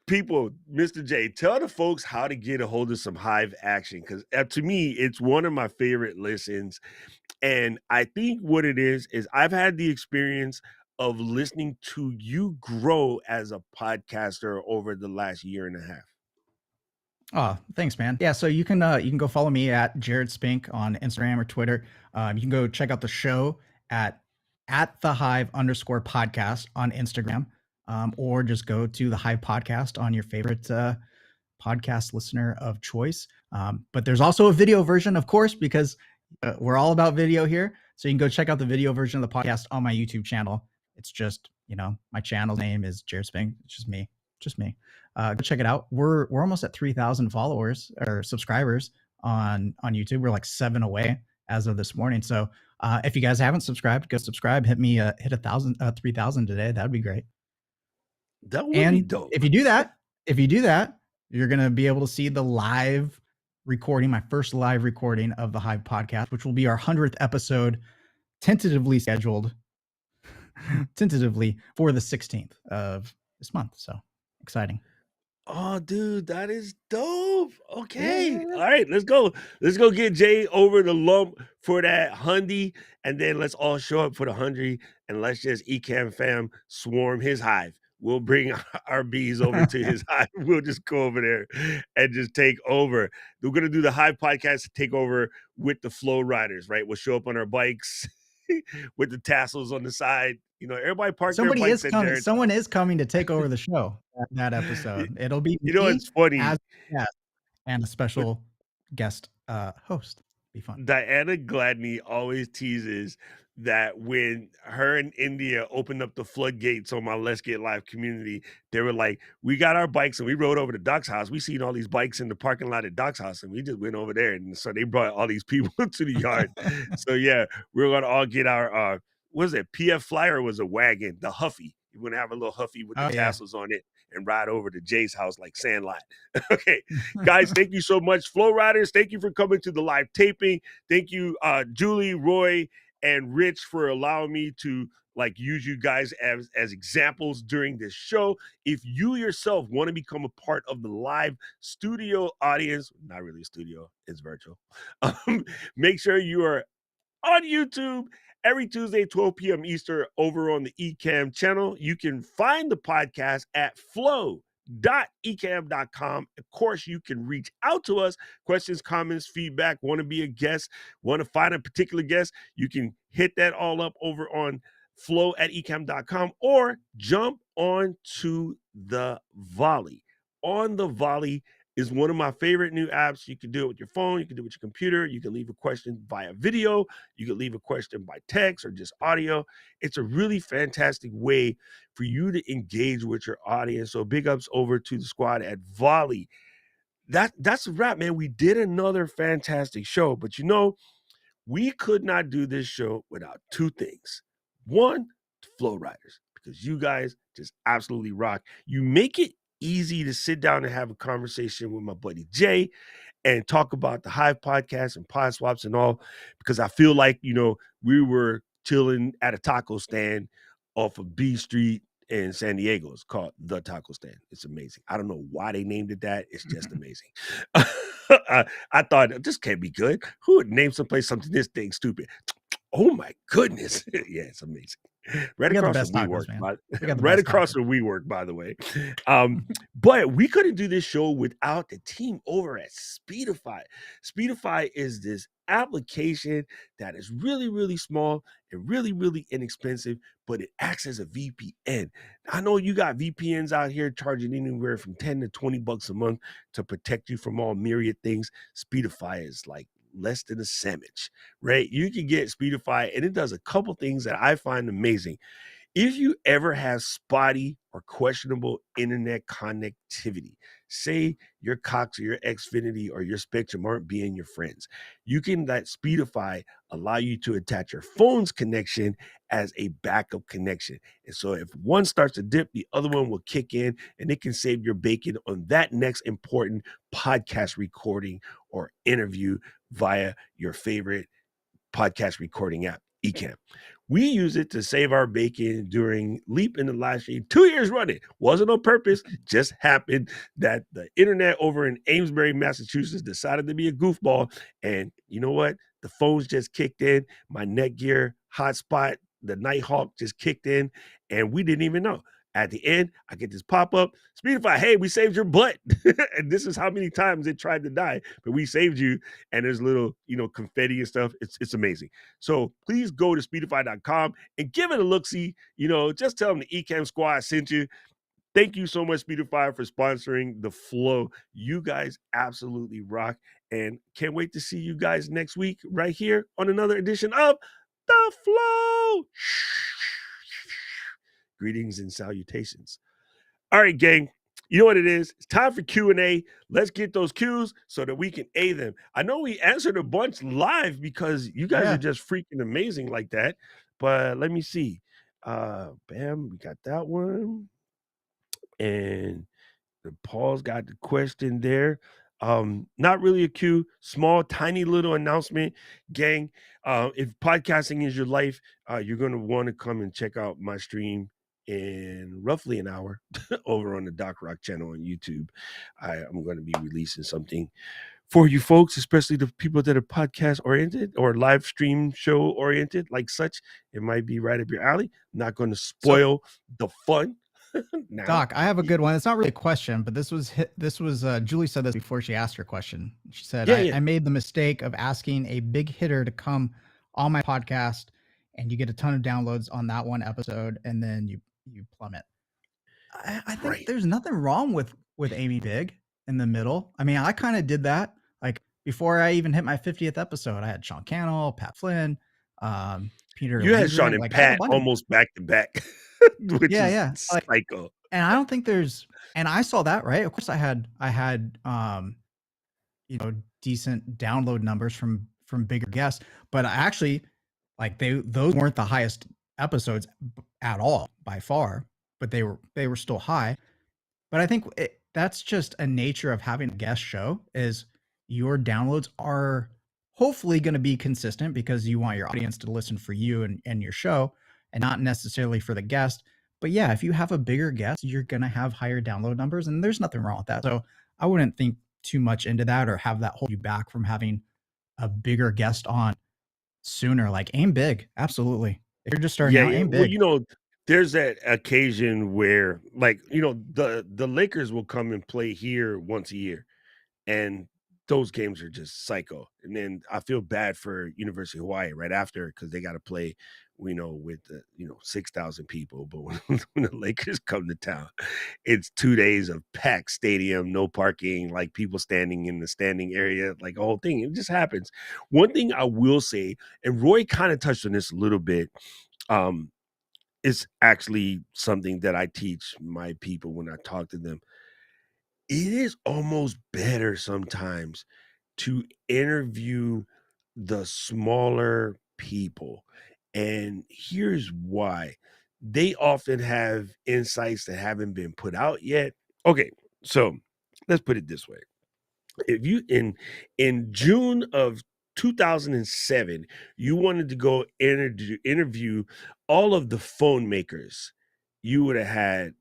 people, Mr. J, tell the folks how to get a hold of some Hive action because to me, it's one of my favorite listens. And I think what it is I've had the experience of listening to you grow as a podcaster over the last year and a half. Oh, thanks, man. Yeah, so you can go follow me at Jared Spink on Instagram or Twitter. You can go check out the show at the Hive _ podcast on Instagram, or just go to the Hive podcast on your favorite podcast listener of choice. But there's also a video version, of course, because we're all about video here. So you can go check out the video version of the podcast on my YouTube channel. It's just, my channel name is Jared Spink. It's just me. Go check it out. We're almost at 3,000 followers or subscribers on YouTube. We're like 7 away as of this morning. So if you guys haven't subscribed, go subscribe. Hit 3,000 today. That'd be great. That would be And dope. if you do that, you're gonna be able to see the live recording, my first live recording of the Hive podcast, which will be our 100th episode, tentatively scheduled for the 16th of this month. So exciting. Oh, dude, that is dope. Okay. Yeah. All right, let's go. Let's go get Jay over the lump for that hundy, and then let's all show up for the hundred, and let's just Ecamm fam swarm his hive. We'll bring our bees over to his hive. We'll just go over there and just take over. We're gonna do the Hive podcast to take over with the flow riders, right? We'll show up on our bikes with the tassels on the side. Everybody park their Somebody is bikes at coming. Jared's. Someone is coming to take over the show that episode. It'll be You know, me it's funny. as a guest and a special guest host Be fun. Diana Gladney always teases that when her and India opened up the floodgates on my Let's Get Live community, they were like, "We got our bikes and we rode over to Doc's house. We seen all these bikes in the parking lot at Doc's house, and we just went over there." And so they brought all these people to the yard. So yeah, we're gonna all get our what is it? PF Flyer was a wagon, the Huffy. You're gonna have a little Huffy with the Oh yeah. tassels on it and ride over to Jay's house like Sandlot. Okay, guys, thank you so much. Flow Riders, thank you for coming to the live taping. Thank you, Julie, Roy, and Rich for allowing me to like use you guys as examples during this show. If you yourself want to become a part of the live studio audience, not really a studio, it's virtual. Make sure you are on YouTube every Tuesday, 12 p.m. Eastern, over on the Ecamm channel. You can find the podcast at flow.ecamm.com. Of course, you can reach out to us, questions, comments, feedback, want to be a guest, want to find a particular guest. You can hit that all up over on flow@ecamm.com or jump on to the Volley. On the Volley is one of my favorite new apps. You can do it with your phone, you can do it with your computer, you can leave a question via video, you can leave a question by text or just audio. It's a really fantastic way for you to engage with your audience. So big ups over to the squad at Volley. That's a wrap, man. We did another fantastic show, but we could not do this show without two things. One, Flow Riders, because you guys just absolutely rock. You make it easy to sit down and have a conversation with my buddy Jay and talk about the Hive podcast and PodSwaps and all, because I feel like, we were chilling at a taco stand off of B Street in San Diego. It's called The Taco Stand. It's amazing. I don't know why they named it that. It's just amazing. I thought this can't be good. Who would name someplace something this dang stupid? Oh my goodness. Yeah, it's amazing. Right We got the across best from tacos, WeWork, man. by, We got the right best across tacos. from WeWork, by the way. But we couldn't do this show without the team over at Speedify. Speedify is this application that is really, really small and really, really inexpensive, but it acts as a VPN. I know you got VPNs out here charging anywhere from 10 to 20 bucks a month to protect you from all myriad things. Speedify is like less than a sandwich, right? You can get Speedify, and it does a couple things that I find amazing. If you ever have spotty or questionable internet connectivity, say your Cox or your Xfinity or your Spectrum aren't being your friends, you can let Speedify allow you to attach your phone's connection as a backup connection. And so if one starts to dip, the other one will kick in, and it can save your bacon on that next important podcast recording or interview via your favorite podcast recording app, Ecamm. We use it to save our bacon during Leap in the live stream 2 years running. Wasn't on purpose, just happened that the internet over in Amesbury, Massachusetts decided to be a goofball. And you know what? The phones just kicked in. My Netgear hotspot, the Nighthawk just kicked in, and we didn't even know. At the end, I get this pop up, Speedify, hey, we saved your butt. And this is how many times it tried to die, but we saved you. And there's little, confetti and stuff. It's amazing. So please go to speedify.com and give it a look-see. Just tell them the Ecamm Squad sent you. Thank you so much, Speedify, for sponsoring the flow. You guys absolutely rock. And can't wait to see you guys next week right here on another edition of The Flow. Greetings and salutations. All right, gang. You know what it is? It's time for Q&A. Let's get those Qs so that we can A them. I know we answered a bunch live because you guys are just freaking amazing like that. But let me see. Bam, we got that one. And Paul's got the question there. Not really a Q, small, tiny little announcement, gang. If podcasting is your life, you're going to want to come and check out my stream in roughly an hour over on the Doc Rock channel on YouTube. I'm going to be releasing something for you folks, especially the people that are podcast oriented or live stream show oriented, like such. It might be right up your alley. I'm not going to spoil the fun. Now, Doc, I have a good one. It's not really a question, but this was Julie said this before she asked her question. She said, I made the mistake of asking a big hitter to come on my podcast, and you get a ton of downloads on that one episode, and then you plummet. I think there's nothing wrong with aiming big in the middle. I mean, I kind of did that. Like, before I even hit my 50th episode, I had Sean Cannell, Pat Flynn, Peter You had Sean Lindgren. and Like I have a Pat bunch of almost back to back, which yeah, is yeah. Like, psycho. and I don't think there's, and I saw that, right? Of course, I had you know, decent download numbers from bigger guests, but I actually like those weren't the highest episodes at all by far, but they were still high. But I think that's just a nature of having a guest show is your downloads are hopefully going to be consistent because you want your audience to listen for you and your show and not necessarily for the guest. But yeah, if you have a bigger guest, you're going to have higher download numbers, and there's nothing wrong with that. So I wouldn't think too much into that or have that hold you back from having a bigger guest on sooner. Like aim big. Absolutely. If you're just starting Yeah, out, yeah. aim Well, big. there's that occasion where, like, the Lakers will come and play here once a year, and those games are just psycho. And then I feel bad for University of Hawaii right after because they got to play, with the 6,000 people. But when, when the Lakers come to town, it's 2 days of packed stadium, no parking, like people standing in the standing area, like the whole thing. It just happens. One thing I will say, and Roy kind of touched on this a little bit. Um, it's actually something that I teach my people when I talk to them. It is almost better sometimes to interview the smaller people. And here's why. They often have insights that haven't been put out yet. Okay, so let's put it this way. If you in June of 2007, you wanted to go interview all of the phone makers, you would have had,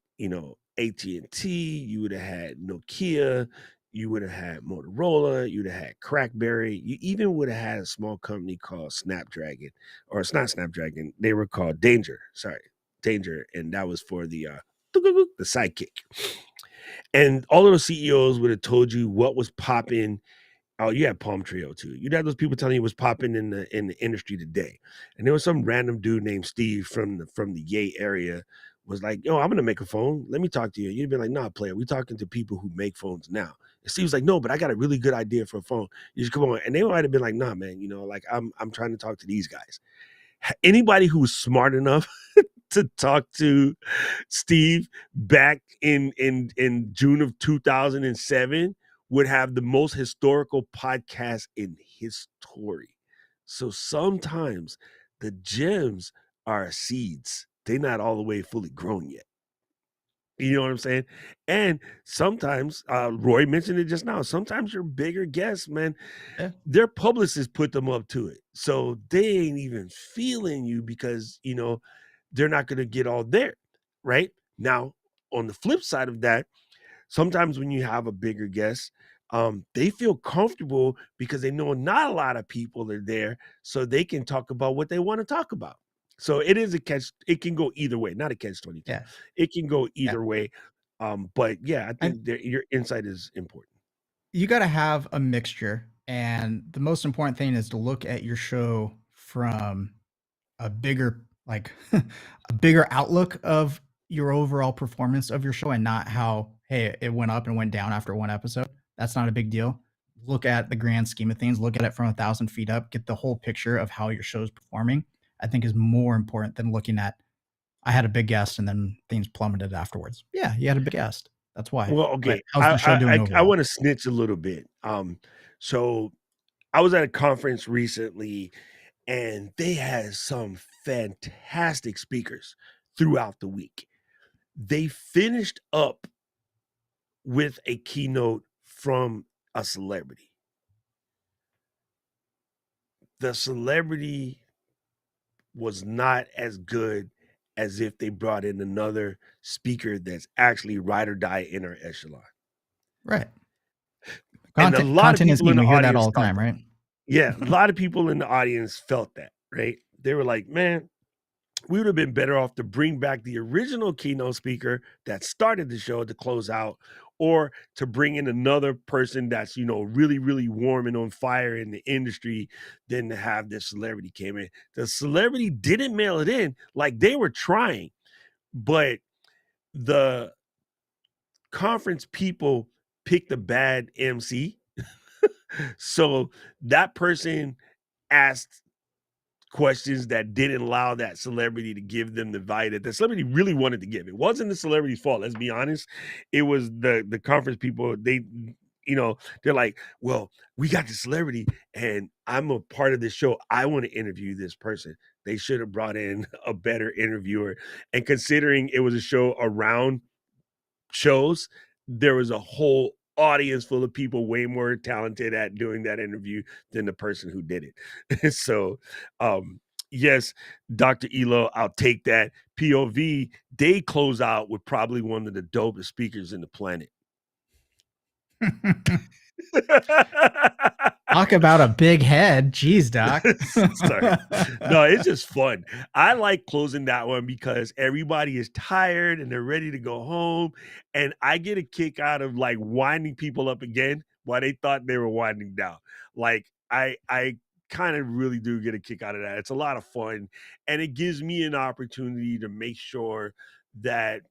AT&T, you would have had Nokia, you would have had Motorola, you'd have had Crackberry, you even would have had a small company called Snapdragon, or it's not Snapdragon, they were called Danger, and that was for the sidekick. And all of those CEOs would have told you what was popping. Oh, you had Palm Trio too. You'd have those people telling you what's popping in the industry today. And there was some random dude named Steve from the Yay area was like, "Yo, I'm gonna make a phone. Let me talk to you." You'd be like, "Nah, player. We talking to people who make phones now." And Steve's like, "No, but I got a really good idea for a phone. You just come on." And they might have been like, "Nah, man. Like I'm trying to talk to these guys." Anybody who's smart enough to talk to Steve back in June of 2007 would have the most historical podcast in history. So sometimes the gems are seeds. They're not all the way fully grown yet. You know what I'm saying? And sometimes, Roy mentioned it just now. Sometimes your bigger guests, man, Yeah. their publicists put them up to it. So they ain't even feeling you because, they're not going to get all there. Right now, on the flip side of that, sometimes when you have a bigger guest, they feel comfortable because they know not a lot of people are there, so they can talk about what they want to talk about. So it is a catch. It can go either way, not a catch 22. Yeah. It can go Yeah. either way. But yeah, I And think your insight is important. you got to have a mixture. And the most important thing is to look at your show from a bigger, like a bigger outlook of your overall performance of your show and not how, hey, it went up and went down after one episode. That's not a big deal. Look at the grand scheme of things, look at it from 1,000 feet up, get the whole picture of how your show's performing. I think is more important than looking at, I had a big guest and then things plummeted afterwards. Yeah, you had a big guest. That's why. Well, But okay, how's the show doing I overall? want to snitch a little bit. So I was at a conference recently, and they had some fantastic speakers throughout the week. They finished up with a keynote from a celebrity. The celebrity was not as good as if they brought in another speaker that's actually ride or die in our echelon. Right. And a lot of Content is people in king. the We hear that audience all the thought time, that. right? Yeah, a lot of people in the audience felt that, right? They were like, man, we would have been better off to bring back the original keynote speaker that started the show to close out, or to bring in another person that's, really, really warm and on fire in the industry than to have this celebrity came in. The celebrity didn't mail it in, like they were trying, but the conference people picked a bad MC So that person asked questions that didn't allow that celebrity to give them the value that the celebrity really wanted to give. It wasn't the celebrity's fault, let's be honest. It was the conference people. They're like, well, we got the celebrity and I'm a part of this show. I want to interview this person. They should have brought in a better interviewer. And considering it was a show around shows, there was a whole audience full of people way more talented at doing that interview than the person who did it. So, yes, Dr. Elo, I'll take that. POV, they close out with probably one of the dopest speakers in the planet. Talk about a big head. Jeez, Doc. Sorry. No, it's just fun. I like closing that one because everybody is tired and they're ready to go home. And I get a kick out of like winding people up again while they thought they were winding down. Like I kind of really do get a kick out of that. It's a lot of fun. And it gives me an opportunity to make sure that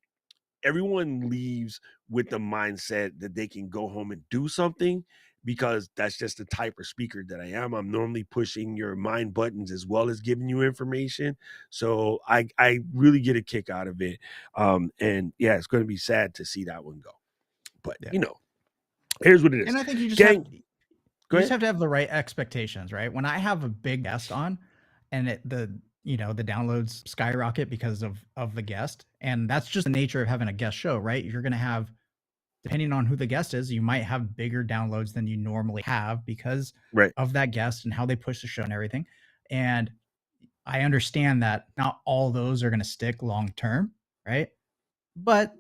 everyone leaves with the mindset that they can go home and do something, because that's just the type of speaker that I am. I'm normally pushing your mind buttons as well as giving you information. So I really get a kick out of it. And yeah, it's going to be sad to see that one go. But here's what it is. And I think you just have to have the right expectations, right? When I have a big guest on and the downloads skyrocket because of the guest, and that's just the nature of having a guest show, right? You're going to have, depending on who the guest is, you might have bigger downloads than you normally have because of that guest and how they push the show and everything. And I understand that not all those are going to stick long term, right? But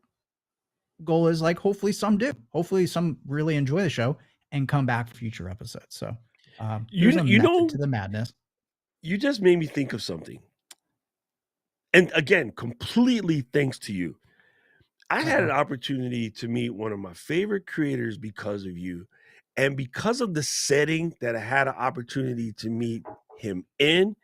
goal is like, hopefully some do. Hopefully some really enjoy the show and come back for future episodes. So there's a method to the madness. You just made me think of something. And again, completely thanks to you. I had an opportunity to meet one of my favorite creators because of you. And because of the setting that I had an opportunity to meet him in,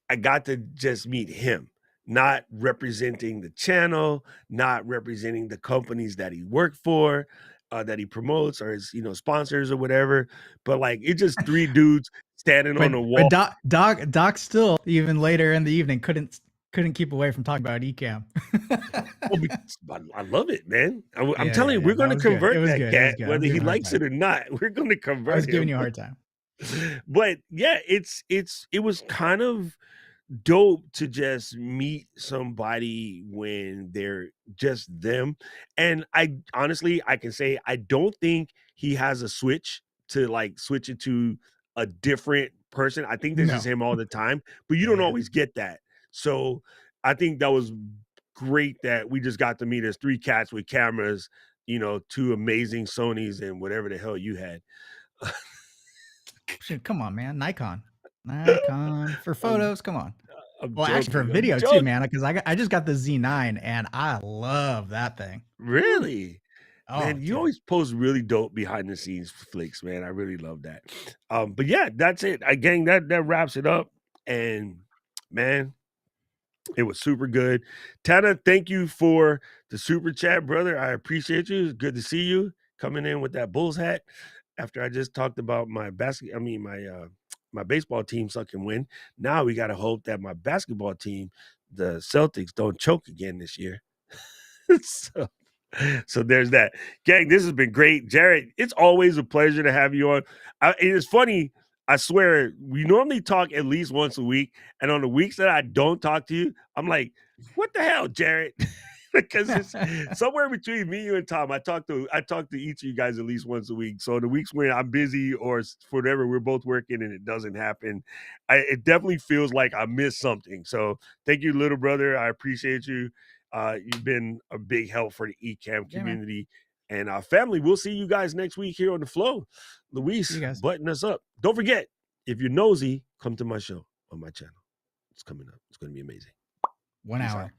I got to just meet him, not representing the channel, not representing the companies that he worked for, that he promotes or his, sponsors or whatever. But like, it's just three dudes standing on a wall. But Doc still, even later in the evening, couldn't keep away from talking about Ecamm. I love it, man. I'm telling you, we're going to convert that cat, whether he likes it or not. We're going to convert him. I was giving you a hard time. But yeah, it was kind of dope to just meet somebody when they're just them. And I honestly, I can say I don't think he has a switch to like switch it to a different person. I think this is him all the time, but you don't always get that. So I think that was great that we just got to meet as three cats with cameras, two amazing Sonys and whatever the hell you had. Come on, man. Nikon for photos. Come on. Well, actually for video too, man, because I just got the Z9 and I love that thing. Really? Oh, man, you always post really dope behind the scenes flicks, man. I really love that. But yeah, that's it. Again, that wraps it up. And man, it was super good. Tana, thank you for the super chat, brother. I appreciate you. It's good to see you coming in with that Bulls hat after I just talked about my my baseball team sucking win. Now we got to hope that my basketball team, the Celtics, don't choke again this year. So there's that. Gang, this has been great. Jared, it's always a pleasure to have you on. It is funny. I swear, we normally talk at least once a week. And on the weeks that I don't talk to you, I'm like, what the hell, Jared? Because it's somewhere between me, you, and Tom. I talk to each of you guys at least once a week. So the weeks when I'm busy or for whatever, we're both working and it doesn't happen, it definitely feels like I missed something. So thank you, little brother. I appreciate you. You've been a big help for the Ecamm community and our family. We'll see you guys next week here on The Flow. Luis, button us up. Don't forget, if you're nosy, come to my show on my channel. It's coming up. It's going to be amazing. 1 hour.